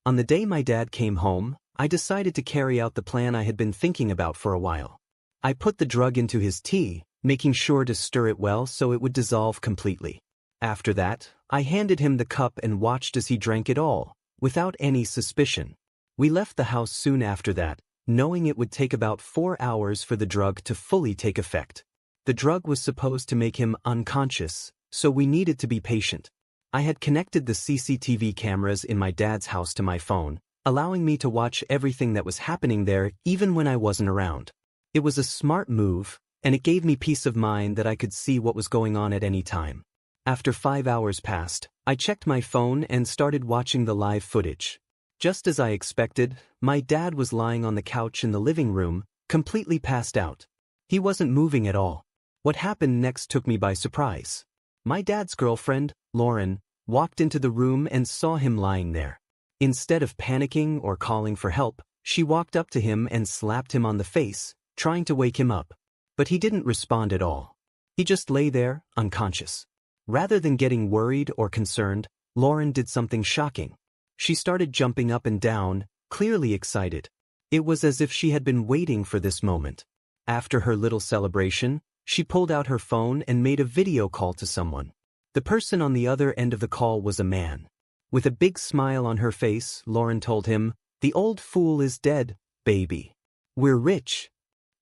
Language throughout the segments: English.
On the day my dad came home, I decided to carry out the plan I had been thinking about for a while. I put the drug into his tea, making sure to stir it well so it would dissolve completely. After that, I handed him the cup and watched as he drank it all, without any suspicion. We left the house soon after that, knowing it would take about 4 hours for the drug to fully take effect. The drug was supposed to make him unconscious, so we needed to be patient. I had connected the CCTV cameras in my dad's house to my phone, allowing me to watch everything that was happening there even when I wasn't around. It was a smart move, and it gave me peace of mind that I could see what was going on at any time. After 5 hours passed, I checked my phone and started watching the live footage. Just as I expected, my dad was lying on the couch in the living room, completely passed out. He wasn't moving at all. What happened next took me by surprise. My dad's girlfriend, Lauren, walked into the room and saw him lying there. Instead of panicking or calling for help, she walked up to him and slapped him on the face, trying to wake him up. But he didn't respond at all. He just lay there, unconscious. Rather than getting worried or concerned, Lauren did something shocking. She started jumping up and down, clearly excited. It was as if she had been waiting for this moment. After her little celebration, she pulled out her phone and made a video call to someone. The person on the other end of the call was a man. With a big smile on her face, Lauren told him, "The old fool is dead, baby. We're rich."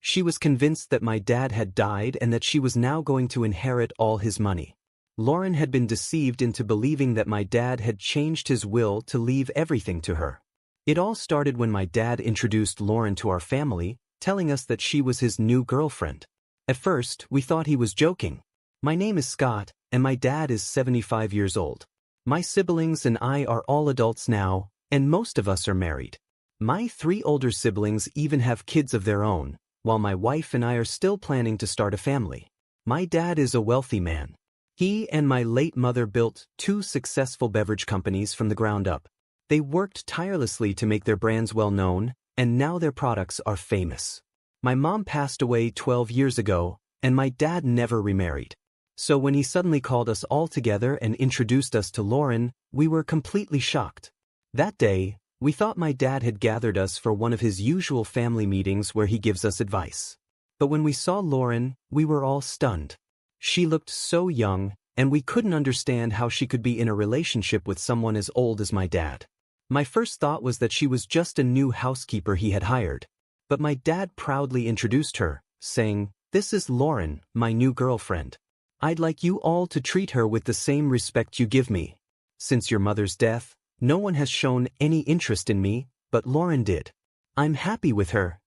She was convinced that my dad had died and that she was now going to inherit all his money. Lauren had been deceived into believing that my dad had changed his will to leave everything to her. It all started when my dad introduced Lauren to our family, telling us that she was his new girlfriend. At first, we thought he was joking. My name is Scott, and my dad is 75 years old. My siblings and I are all adults now, and most of us are married. My 3 older siblings even have kids of their own, while my wife and I are still planning to start a family. My dad is a wealthy man. He and my late mother built 2 successful beverage companies from the ground up. They worked tirelessly to make their brands well known, and now their products are famous. My mom passed away 12 years ago, and my dad never remarried. So when he suddenly called us all together and introduced us to Lauren, we were completely shocked. That day, we thought my dad had gathered us for one of his usual family meetings where he gives us advice. But when we saw Lauren, we were all stunned. She looked so young, and we couldn't understand how she could be in a relationship with someone as old as my dad. My first thought was that she was just a new housekeeper he had hired. But my dad proudly introduced her, saying, "This is Lauren, my new girlfriend. I'd like you all to treat her with the same respect you give me. Since your mother's death, no one has shown any interest in me, but Lauren did. I'm happy with her."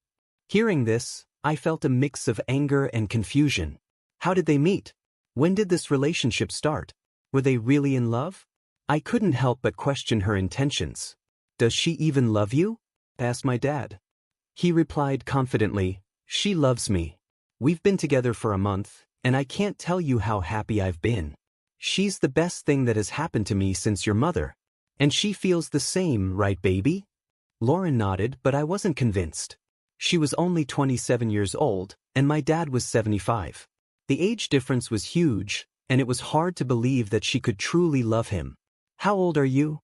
Hearing this, I felt a mix of anger and confusion. How did they meet? When did this relationship start? Were they really in love? I couldn't help but question her intentions. "Does she even love you?" asked my dad. He replied confidently, "She loves me. We've been together for a month, and I can't tell you how happy I've been. She's the best thing that has happened to me since your mother. And she feels the same, right, baby?" Lauren nodded, but I wasn't convinced. She was only 27 years old, and my dad was 75. The age difference was huge, and it was hard to believe that she could truly love him. "How old are you?"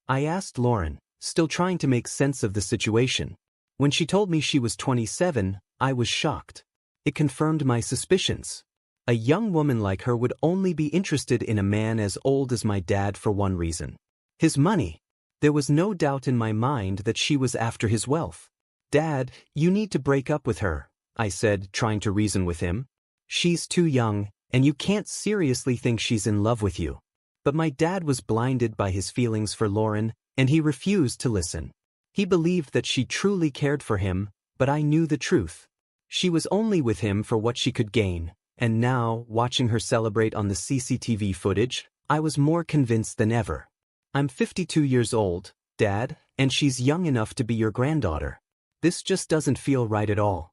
I asked Lauren, still trying to make sense of the situation. When she told me she was 27, I was shocked. It confirmed my suspicions. A young woman like her would only be interested in a man as old as my dad for one reason: his money. There was no doubt in my mind that she was after his wealth. "Dad, you need to break up with her," I said, trying to reason with him. "She's too young, and you can't seriously think she's in love with you." But my dad was blinded by his feelings for Lauren, and he refused to listen. He believed that she truly cared for him, but I knew the truth. She was only with him for what she could gain, and now, watching her celebrate on the CCTV footage, I was more convinced than ever. "I'm 52 years old, Dad, and she's young enough to be your granddaughter. This just doesn't feel right at all."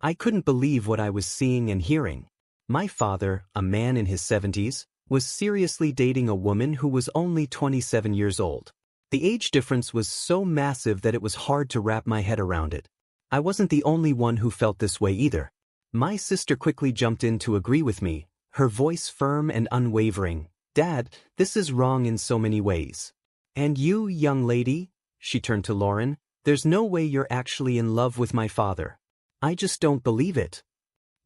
I couldn't believe what I was seeing and hearing. My father, a man in his 70s, was seriously dating a woman who was only 27 years old. The age difference was so massive that it was hard to wrap my head around it. I wasn't the only one who felt this way either. My sister quickly jumped in to agree with me, her voice firm and unwavering. "Dad, this is wrong in so many ways." "And you, young lady?" she turned to Lauren. "There's no way you're actually in love with my father. I just don't believe it."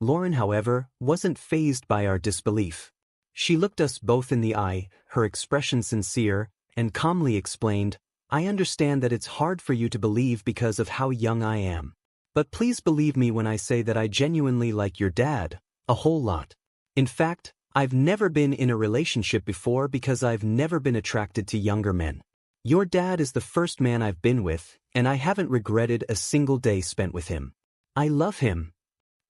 Lauren, however, wasn't fazed by our disbelief. She looked us both in the eye, her expression sincere, and calmly explained, "I understand that it's hard for you to believe because of how young I am. But please believe me when I say that I genuinely like your dad, a whole lot. In fact, I've never been in a relationship before because I've never been attracted to younger men. Your dad is the first man I've been with, and I haven't regretted a single day spent with him. I love him."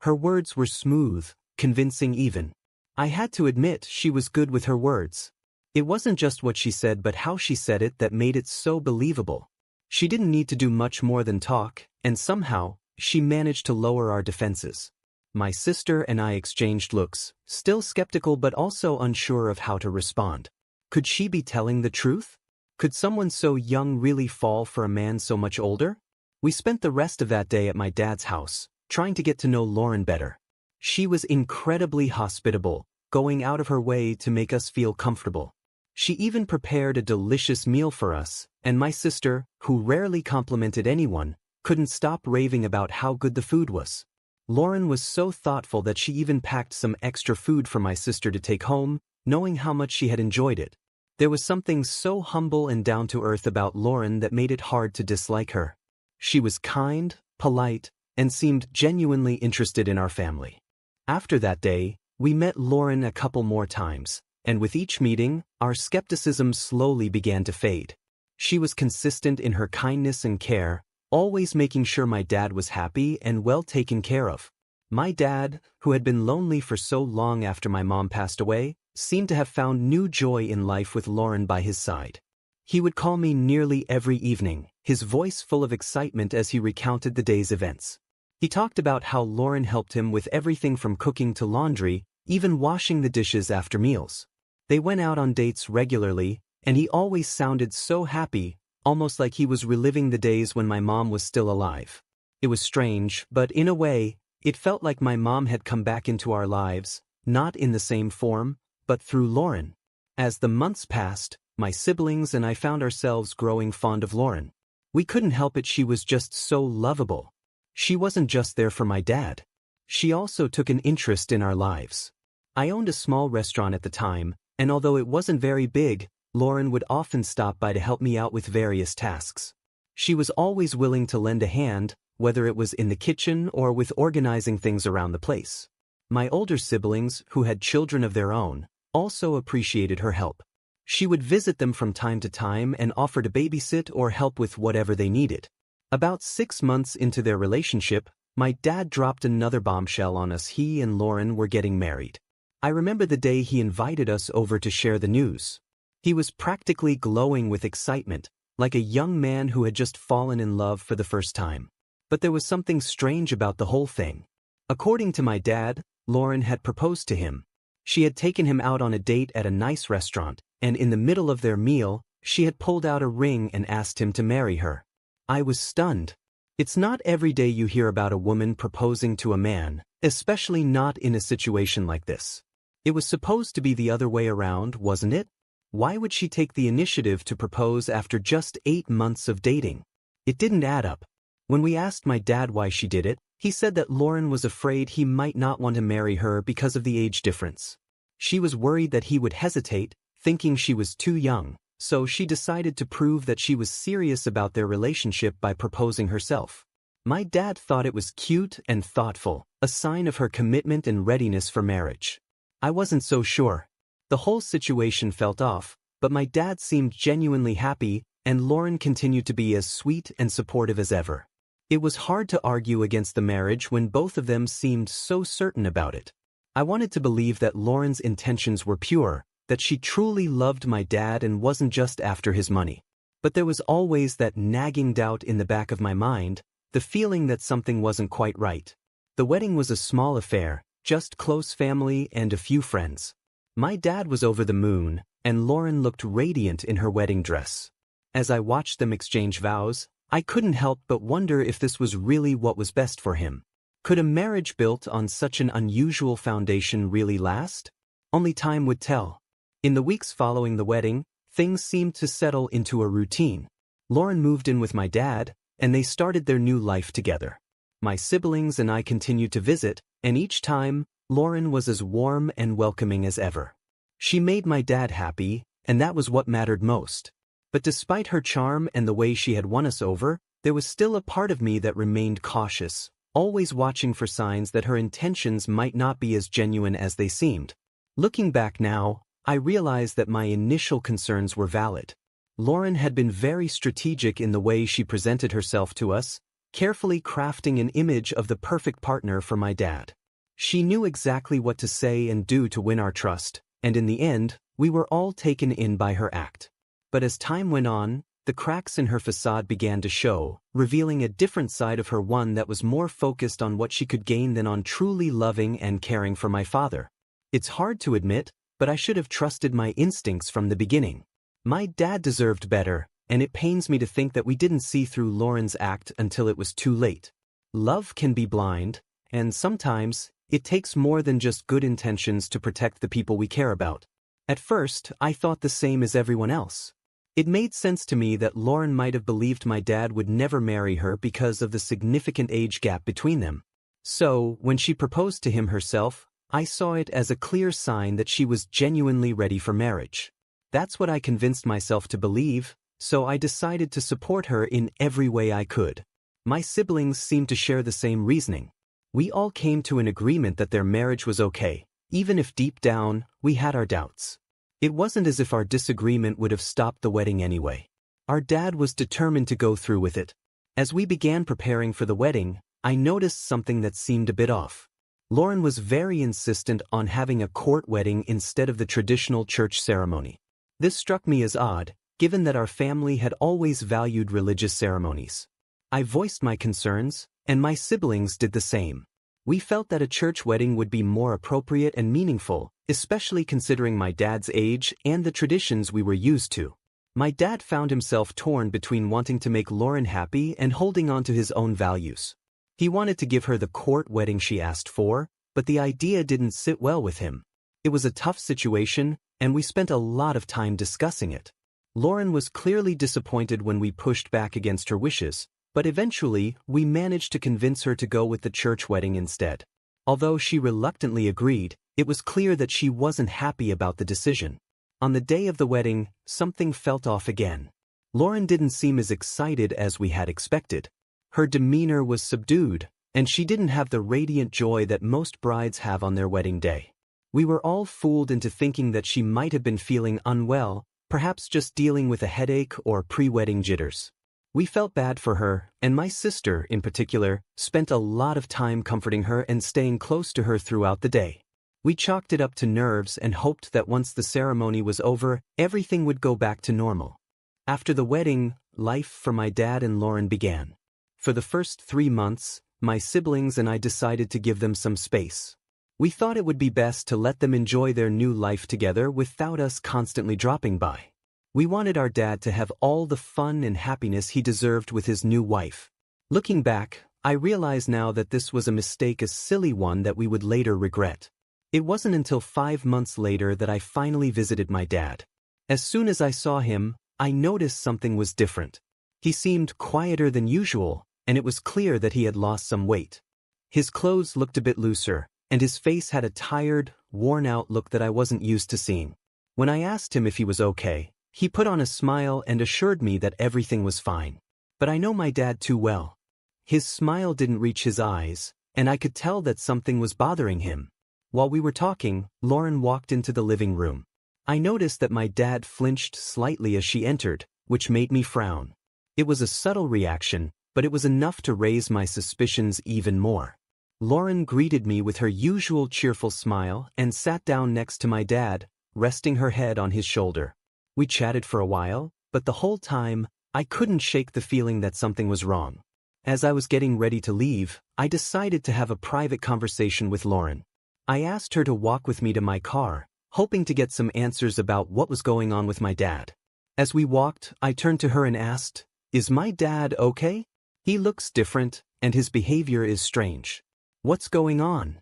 Her words were smooth, convincing even. I had to admit she was good with her words. It wasn't just what she said but how she said it that made it so believable. She didn't need to do much more than talk, and somehow, she managed to lower our defenses. My sister and I exchanged looks, still skeptical but also unsure of how to respond. Could she be telling the truth? Could someone so young really fall for a man so much older? We spent the rest of that day at my dad's house, trying to get to know Lauren better. She was incredibly hospitable, going out of her way to make us feel comfortable. She even prepared a delicious meal for us, and my sister, who rarely complimented anyone, couldn't stop raving about how good the food was. Lauren was so thoughtful that she even packed some extra food for my sister to take home, knowing how much she had enjoyed it. There was something so humble and down-to-earth about Lauren that made it hard to dislike her. She was kind, polite, and seemed genuinely interested in our family. After that day, we met Lauren a couple more times, and with each meeting, our skepticism slowly began to fade. She was consistent in her kindness and care, always making sure my dad was happy and well taken care of. My dad, who had been lonely for so long after my mom passed away, seemed to have found new joy in life with Lauren by his side. He would call me nearly every evening, his voice full of excitement as he recounted the day's events. He talked about how Lauren helped him with everything from cooking to laundry, even washing the dishes after meals. They went out on dates regularly, and he always sounded so happy, almost like he was reliving the days when my mom was still alive. It was strange, but in a way, it felt like my mom had come back into our lives, not in the same form, but through Lauren. As the months passed, my siblings and I found ourselves growing fond of Lauren. We couldn't help it, she was just so lovable. She wasn't just there for my dad. She also took an interest in our lives. I owned a small restaurant at the time, and although it wasn't very big, Lauren would often stop by to help me out with various tasks. She was always willing to lend a hand, whether it was in the kitchen or with organizing things around the place. My older siblings, who had children of their own, also appreciated her help. She would visit them from time to time and offer to babysit or help with whatever they needed. About 6 months into their relationship, my dad dropped another bombshell on us. He and Lauren were getting married. I remember the day he invited us over to share the news. He was practically glowing with excitement, like a young man who had just fallen in love for the first time. But there was something strange about the whole thing. According to my dad, Lauren had proposed to him. She had taken him out on a date at a nice restaurant, and in the middle of their meal, she had pulled out a ring and asked him to marry her. I was stunned. It's not every day you hear about a woman proposing to a man, especially not in a situation like this. It was supposed to be the other way around, wasn't it? Why would she take the initiative to propose after just 8 months of dating? It didn't add up. When we asked my dad why she did it, he said that Lauren was afraid he might not want to marry her because of the age difference. She was worried that he would hesitate, thinking she was too young, so she decided to prove that she was serious about their relationship by proposing herself. My dad thought it was cute and thoughtful, a sign of her commitment and readiness for marriage. I wasn't so sure. The whole situation felt off, but my dad seemed genuinely happy, and Lauren continued to be as sweet and supportive as ever. It was hard to argue against the marriage when both of them seemed so certain about it. I wanted to believe that Lauren's intentions were pure, that she truly loved my dad and wasn't just after his money. But there was always that nagging doubt in the back of my mind, the feeling that something wasn't quite right. The wedding was a small affair, just close family and a few friends. My dad was over the moon, and Lauren looked radiant in her wedding dress. As I watched them exchange vows, I couldn't help but wonder if this was really what was best for him. Could a marriage built on such an unusual foundation really last? Only time would tell. In the weeks following the wedding, things seemed to settle into a routine. Lauren moved in with my dad, and they started their new life together. My siblings and I continued to visit, and each time, Lauren was as warm and welcoming as ever. She made my dad happy, and that was what mattered most. But despite her charm and the way she had won us over, there was still a part of me that remained cautious, always watching for signs that her intentions might not be as genuine as they seemed. Looking back now, I realized that my initial concerns were valid. Lauren had been very strategic in the way she presented herself to us, carefully crafting an image of the perfect partner for my dad. She knew exactly what to say and do to win our trust, and in the end, we were all taken in by her act. But as time went on, the cracks in her facade began to show, revealing a different side of her, one that was more focused on what she could gain than on truly loving and caring for my father. It's hard to admit, but I should have trusted my instincts from the beginning. My dad deserved better, and it pains me to think that we didn't see through Lauren's act until it was too late. Love can be blind, and sometimes, it takes more than just good intentions to protect the people we care about. At first, I thought the same as everyone else. It made sense to me that Lauren might have believed my dad would never marry her because of the significant age gap between them. So, when she proposed to him herself, I saw it as a clear sign that she was genuinely ready for marriage. That's what I convinced myself to believe, so I decided to support her in every way I could. My siblings seemed to share the same reasoning. We all came to an agreement that their marriage was okay, even if deep down, we had our doubts. It wasn't as if our disagreement would have stopped the wedding anyway. Our dad was determined to go through with it. As we began preparing for the wedding, I noticed something that seemed a bit off. Lauren was very insistent on having a court wedding instead of the traditional church ceremony. This struck me as odd, given that our family had always valued religious ceremonies. I voiced my concerns, and my siblings did the same. We felt that a church wedding would be more appropriate and meaningful, especially considering my dad's age and the traditions we were used to. My dad found himself torn between wanting to make Lauren happy and holding on to his own values. He wanted to give her the court wedding she asked for, but the idea didn't sit well with him. It was a tough situation, and we spent a lot of time discussing it. Lauren was clearly disappointed when we pushed back against her wishes, but eventually, we managed to convince her to go with the church wedding instead. Although she reluctantly agreed, it was clear that she wasn't happy about the decision. On the day of the wedding, something felt off again. Lauren didn't seem as excited as we had expected. Her demeanor was subdued, and she didn't have the radiant joy that most brides have on their wedding day. We were all fooled into thinking that she might have been feeling unwell, perhaps just dealing with a headache or pre-wedding jitters. We felt bad for her, and my sister, in particular, spent a lot of time comforting her and staying close to her throughout the day. We chalked it up to nerves and hoped that once the ceremony was over, everything would go back to normal. After the wedding, life for my dad and Lauren began. For the first 3 months, my siblings and I decided to give them some space. We thought it would be best to let them enjoy their new life together without us constantly dropping by. We wanted our dad to have all the fun and happiness he deserved with his new wife. Looking back, I realize now that this was a mistake, a silly one that we would later regret. It wasn't until 5 months later that I finally visited my dad. As soon as I saw him, I noticed something was different. He seemed quieter than usual, and it was clear that he had lost some weight. His clothes looked a bit looser, and his face had a tired, worn-out look that I wasn't used to seeing. When I asked him if he was okay, he put on a smile and assured me that everything was fine. But I know my dad too well. His smile didn't reach his eyes, and I could tell that something was bothering him. While we were talking, Lauren walked into the living room. I noticed that my dad flinched slightly as she entered, which made me frown. It was a subtle reaction, but it was enough to raise my suspicions even more. Lauren greeted me with her usual cheerful smile and sat down next to my dad, resting her head on his shoulder. We chatted for a while, but the whole time, I couldn't shake the feeling that something was wrong. As I was getting ready to leave, I decided to have a private conversation with Lauren. I asked her to walk with me to my car, hoping to get some answers about what was going on with my dad. As we walked, I turned to her and asked, "Is my dad okay? He looks different, and his behavior is strange. What's going on?"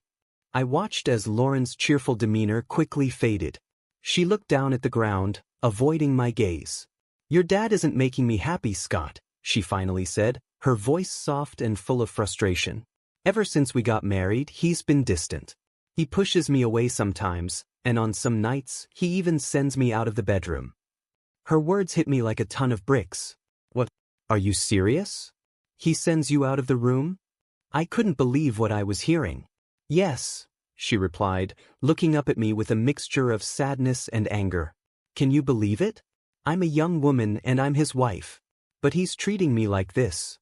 I watched as Lauren's cheerful demeanor quickly faded. She looked down at the ground, avoiding my gaze. "Your dad isn't making me happy, Scott," she finally said, her voice soft and full of frustration. "Ever since we got married, he's been distant. He pushes me away sometimes, and on some nights, he even sends me out of the bedroom." Her words hit me like a ton of bricks. "What? Are you serious? He sends you out of the room?" I couldn't believe what I was hearing. "Yes," she replied, looking up at me with a mixture of sadness and anger. "Can you believe it? I'm a young woman and I'm his wife. But he's treating me like this."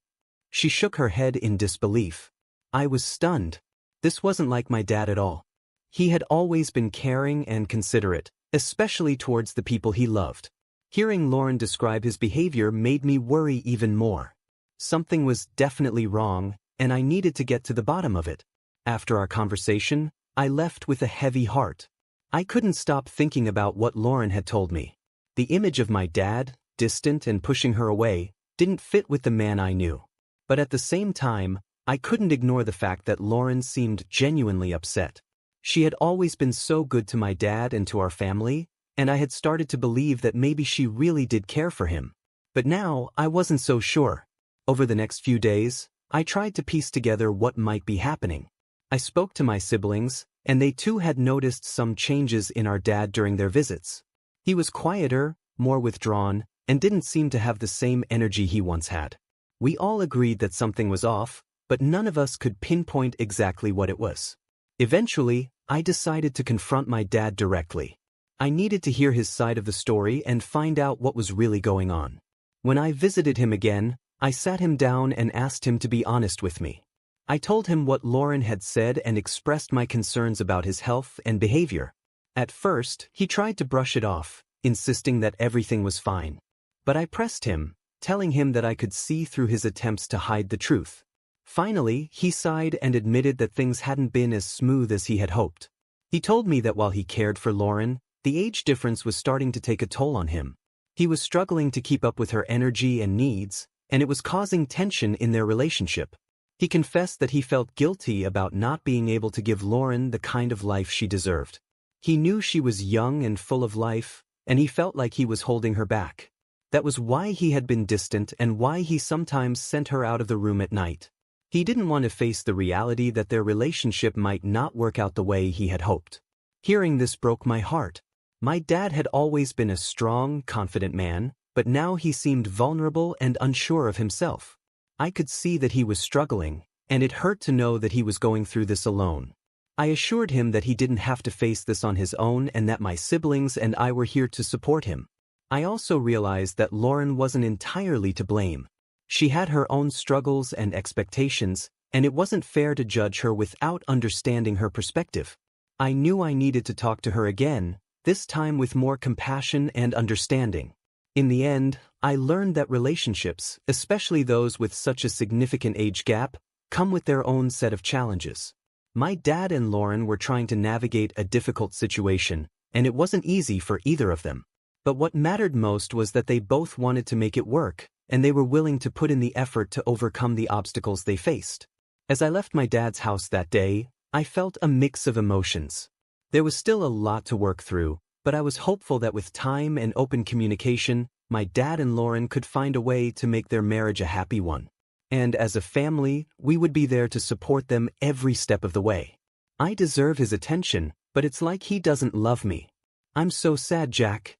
She shook her head in disbelief. I was stunned. This wasn't like my dad at all. He had always been caring and considerate, especially towards the people he loved. Hearing Lauren describe his behavior made me worry even more. Something was definitely wrong, and I needed to get to the bottom of it. After our conversation, I left with a heavy heart. I couldn't stop thinking about what Lauren had told me. The image of my dad, distant and pushing her away, didn't fit with the man I knew. But at the same time, I couldn't ignore the fact that Lauren seemed genuinely upset. She had always been so good to my dad and to our family, and I had started to believe that maybe she really did care for him. But now, I wasn't so sure. Over the next few days, I tried to piece together what might be happening. I spoke to my siblings, and they too had noticed some changes in our dad during their visits. He was quieter, more withdrawn, and didn't seem to have the same energy he once had. We all agreed that something was off, but none of us could pinpoint exactly what it was. Eventually, I decided to confront my dad directly. I needed to hear his side of the story and find out what was really going on. When I visited him again, I sat him down and asked him to be honest with me. I told him what Lauren had said and expressed my concerns about his health and behavior. At first, he tried to brush it off, insisting that everything was fine. But I pressed him, telling him that I could see through his attempts to hide the truth. Finally, he sighed and admitted that things hadn't been as smooth as he had hoped. He told me that while he cared for Lauren, the age difference was starting to take a toll on him. He was struggling to keep up with her energy and needs, and it was causing tension in their relationship. He confessed that he felt guilty about not being able to give Lauren the kind of life she deserved. He knew she was young and full of life, and he felt like he was holding her back. That was why he had been distant and why he sometimes sent her out of the room at night. He didn't want to face the reality that their relationship might not work out the way he had hoped. Hearing this broke my heart. My dad had always been a strong, confident man, but now he seemed vulnerable and unsure of himself. I could see that he was struggling, and it hurt to know that he was going through this alone. I assured him that he didn't have to face this on his own and that my siblings and I were here to support him. I also realized that Lauren wasn't entirely to blame. She had her own struggles and expectations, and it wasn't fair to judge her without understanding her perspective. I knew I needed to talk to her again, this time with more compassion and understanding. In the end, I learned that relationships, especially those with such a significant age gap, come with their own set of challenges. My dad and Lauren were trying to navigate a difficult situation, and it wasn't easy for either of them. But what mattered most was that they both wanted to make it work, and they were willing to put in the effort to overcome the obstacles they faced. As I left my dad's house that day, I felt a mix of emotions. There was still a lot to work through, but I was hopeful that with time and open communication, my dad and Lauren could find a way to make their marriage a happy one. And as a family, we would be there to support them every step of the way. I deserve his attention, but it's like he doesn't love me. I'm so sad, Jack.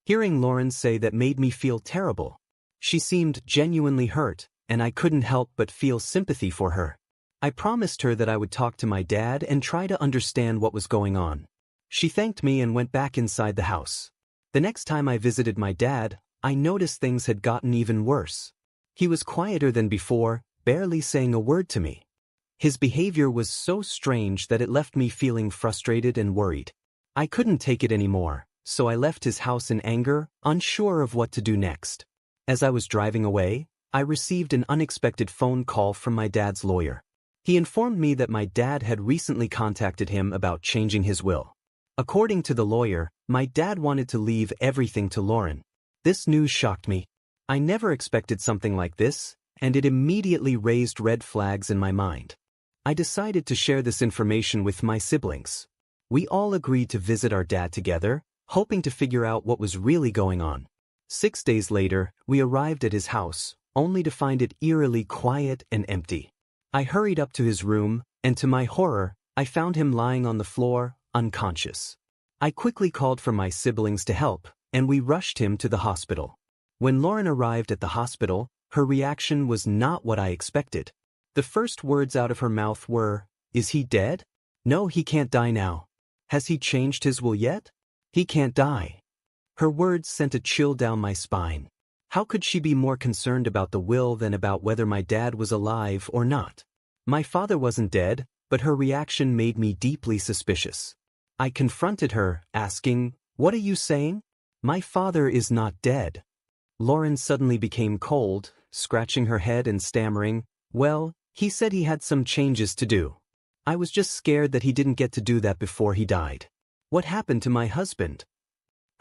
Hearing Lauren say that made me feel terrible. She seemed genuinely hurt, and I couldn't help but feel sympathy for her. I promised her that I would talk to my dad and try to understand what was going on. She thanked me and went back inside the house. The next time I visited my dad, I noticed things had gotten even worse. He was quieter than before, barely saying a word to me. His behavior was so strange that it left me feeling frustrated and worried. I couldn't take it anymore, so I left his house in anger, unsure of what to do next. As I was driving away, I received an unexpected phone call from my dad's lawyer. He informed me that my dad had recently contacted him about changing his will. According to the lawyer, my dad wanted to leave everything to Lauren. This news shocked me. I never expected something like this, and it immediately raised red flags in my mind. I decided to share this information with my siblings. We all agreed to visit our dad together, hoping to figure out what was really going on. 6 days later, we arrived at his house, only to find it eerily quiet and empty. I hurried up to his room, and to my horror, I found him lying on the floor, unconscious. I quickly called for my siblings to help, and we rushed him to the hospital. When Lauren arrived at the hospital, her reaction was not what I expected. The first words out of her mouth were, "Is he dead? No, he can't die now. Has he changed his will yet? He can't die." Her words sent a chill down my spine. How could she be more concerned about the will than about whether my dad was alive or not? My father wasn't dead, but her reaction made me deeply suspicious. I confronted her, asking, "What are you saying? My father is not dead." Lauren suddenly became cold, scratching her head and stammering, "Well, he said he had some changes to do. I was just scared that he didn't get to do that before he died. What happened to my husband?"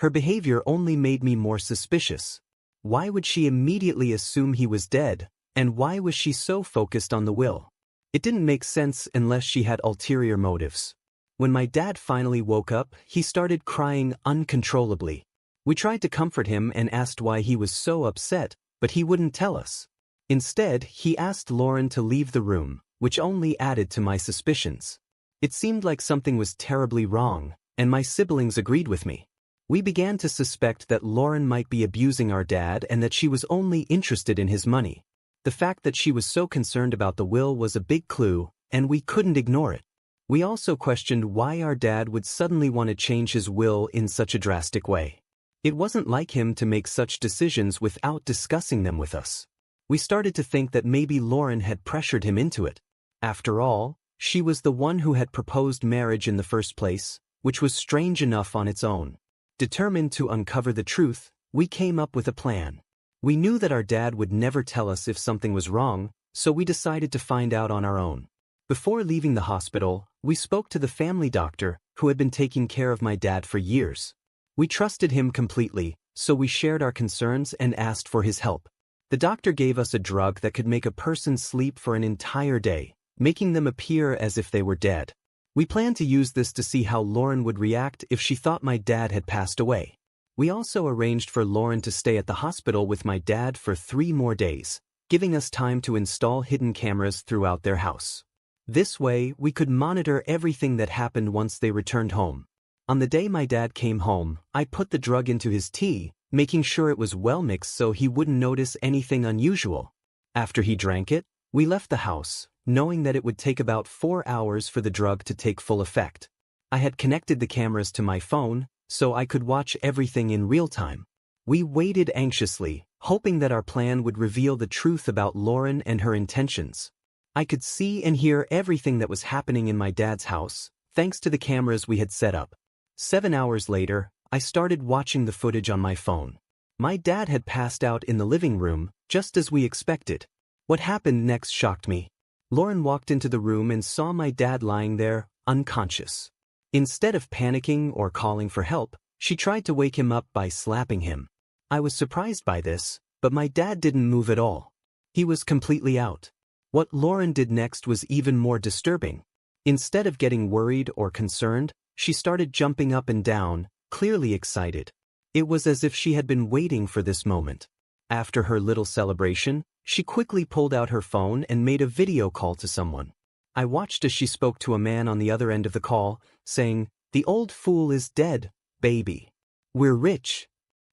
Her behavior only made me more suspicious. Why would she immediately assume he was dead, and why was she so focused on the will? It didn't make sense unless she had ulterior motives. When my dad finally woke up, he started crying uncontrollably. We tried to comfort him and asked why he was so upset, but he wouldn't tell us. Instead, he asked Lauren to leave the room, which only added to my suspicions. It seemed like something was terribly wrong, and my siblings agreed with me. We began to suspect that Lauren might be abusing our dad and that she was only interested in his money. The fact that she was so concerned about the will was a big clue, and we couldn't ignore it. We also questioned why our dad would suddenly want to change his will in such a drastic way. It wasn't like him to make such decisions without discussing them with us. We started to think that maybe Lauren had pressured him into it. After all, she was the one who had proposed marriage in the first place, which was strange enough on its own. Determined to uncover the truth, we came up with a plan. We knew that our dad would never tell us if something was wrong, so we decided to find out on our own. Before leaving the hospital, we spoke to the family doctor who had been taking care of my dad for years. We trusted him completely, so we shared our concerns and asked for his help. The doctor gave us a drug that could make a person sleep for an entire day, making them appear as if they were dead. We planned to use this to see how Lauren would react if she thought my dad had passed away. We also arranged for Lauren to stay at the hospital with my dad for 3 more days, giving us time to install hidden cameras throughout their house. This way, we could monitor everything that happened once they returned home. On the day my dad came home, I put the drug into his tea, making sure it was well mixed so he wouldn't notice anything unusual. After he drank it, we left the house, knowing that it would take about 4 hours for the drug to take full effect. I had connected the cameras to my phone, so I could watch everything in real time. We waited anxiously, hoping that our plan would reveal the truth about Lauren and her intentions. I could see and hear everything that was happening in my dad's house, thanks to the cameras we had set up. 7 hours later, I started watching the footage on my phone. My dad had passed out in the living room, just as we expected. What happened next shocked me. Lauren walked into the room and saw my dad lying there, unconscious. Instead of panicking or calling for help, she tried to wake him up by slapping him. I was surprised by this, but my dad didn't move at all. He was completely out. What Lauren did next was even more disturbing. Instead of getting worried or concerned, she started jumping up and down, clearly excited. It was as if she had been waiting for this moment. After her little celebration, she quickly pulled out her phone and made a video call to someone. I watched as she spoke to a man on the other end of the call, saying, "The old fool is dead, baby. We're rich."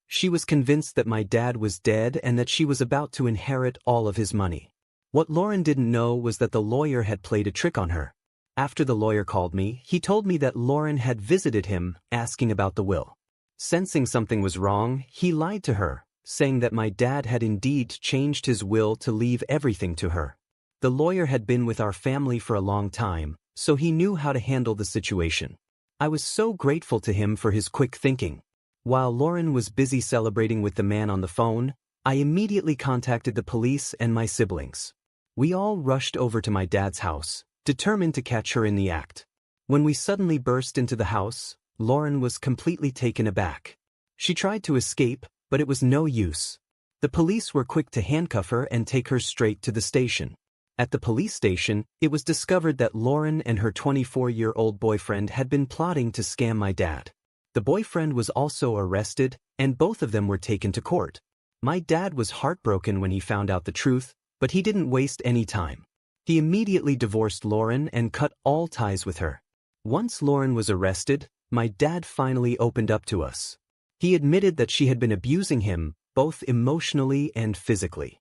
She was convinced that my dad was dead and that she was about to inherit all of his money. What Lauren didn't know was that the lawyer had played a trick on her. After the lawyer called me, he told me that Lauren had visited him, asking about the will. Sensing something was wrong, he lied to her, saying that my dad had indeed changed his will to leave everything to her. The lawyer had been with our family for a long time, so he knew how to handle the situation. I was so grateful to him for his quick thinking. While Lauren was busy celebrating with the man on the phone, I immediately contacted the police and my siblings. We all rushed over to my dad's house, determined to catch her in the act. When we suddenly burst into the house, Lauren was completely taken aback. She tried to escape, but it was no use. The police were quick to handcuff her and take her straight to the station. At the police station, it was discovered that Lauren and her 24-year-old boyfriend had been plotting to scam my dad. The boyfriend was also arrested, and both of them were taken to court. My dad was heartbroken when he found out the truth, but he didn't waste any time. He immediately divorced Lauren and cut all ties with her. Once Lauren was arrested, my dad finally opened up to us. He admitted that she had been abusing him, both emotionally and physically.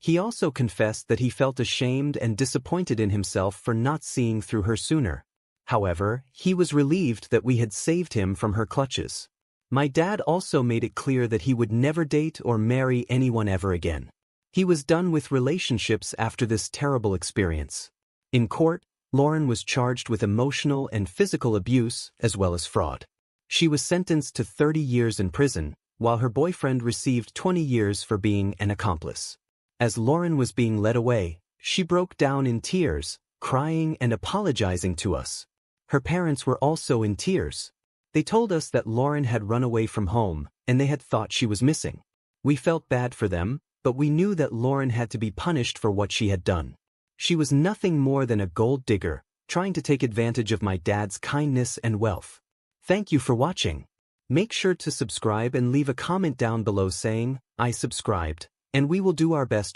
He also confessed that he felt ashamed and disappointed in himself for not seeing through her sooner. However, he was relieved that we had saved him from her clutches. My dad also made it clear that he would never date or marry anyone ever again. He was done with relationships after this terrible experience. In court, Lauren was charged with emotional and physical abuse as well as fraud. She was sentenced to 30 years in prison, while her boyfriend received 20 years for being an accomplice. As Lauren was being led away, she broke down in tears, crying and apologizing to us. Her parents were also in tears. They told us that Lauren had run away from home, and they had thought she was missing. We felt bad for them, but we knew that Lauren had to be punished for what she had done. She was nothing more than a gold digger, trying to take advantage of my dad's kindness and wealth. Thank you for watching. Make sure to subscribe and leave a comment down below saying, "I subscribed," and we will do our best to